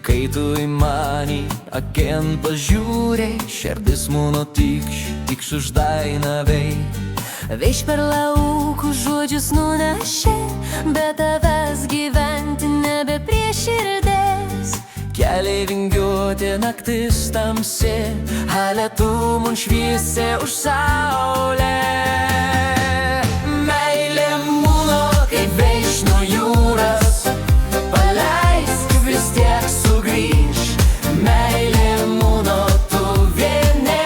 Kai tu į manį akien pažiūrėjai, širdis mano tikš uždainavai. Veiš per laukų žodžius nunašė, bet tavęs gyventi nebe prie širdies. Keliai vingiuoti, naktis tamsi, ale tu man šviesi už saulę. Meilė mano kaip veiš nuo jūros, paleisk vis tiek sugrįž. Meilė mano tu vieni,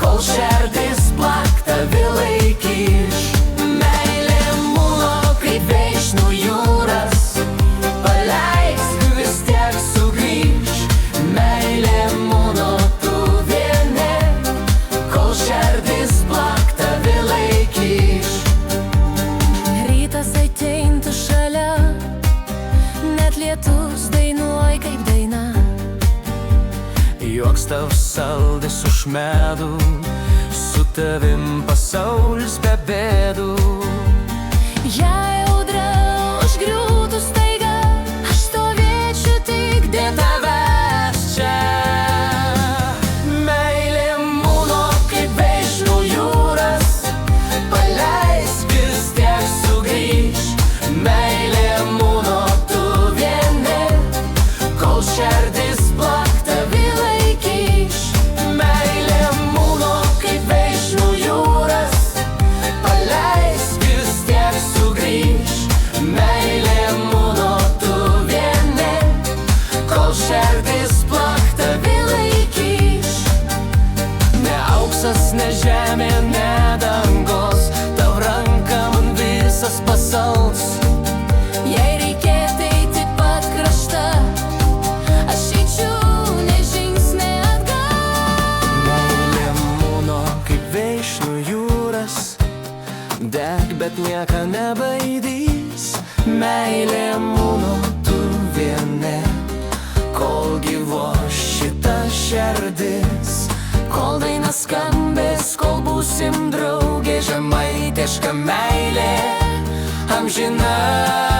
kol širdis plak tavi laikyš. Meilė mano kaip veiš nuo jūros, paleisk vis tiek sugrįž. Meilė mano tu vieni, kol širdis plak tavi laikyš. Rytas ateintų šalia, net lietus dainuoj kaip daina. Joks tau saldis už medų, su tavim pasaulis be bėdų. Jei audra užgriūtų staiga, aš stovėčiau tik dėl Tavęs čia. Meilė mano kaip veiš nuo jūros, paleisk vis tiek sugrįž. Meilė mano tu vieni, kol širdis plak tavi laikyš. Meilė mano kaip veiš nuo jūros, paleisk vis tiek sugrįž. Meilė mano tu vieni, kol širdis plak tavi laikyš. Ne auksas, ne žemė, ne dangos, tau ranka man visas pasaulis. Jei reikėtų eiti pat kraštą, aš eičiau ne žingsnį atgal. Meilė mano kaip veiš nuo jūros, deg, bet nieka nebaidys. Meilė mano tu vieni, kol gyvo šita širdis. Kol daina skambės, kol būsim draugė, žemaitiška meilė amžina.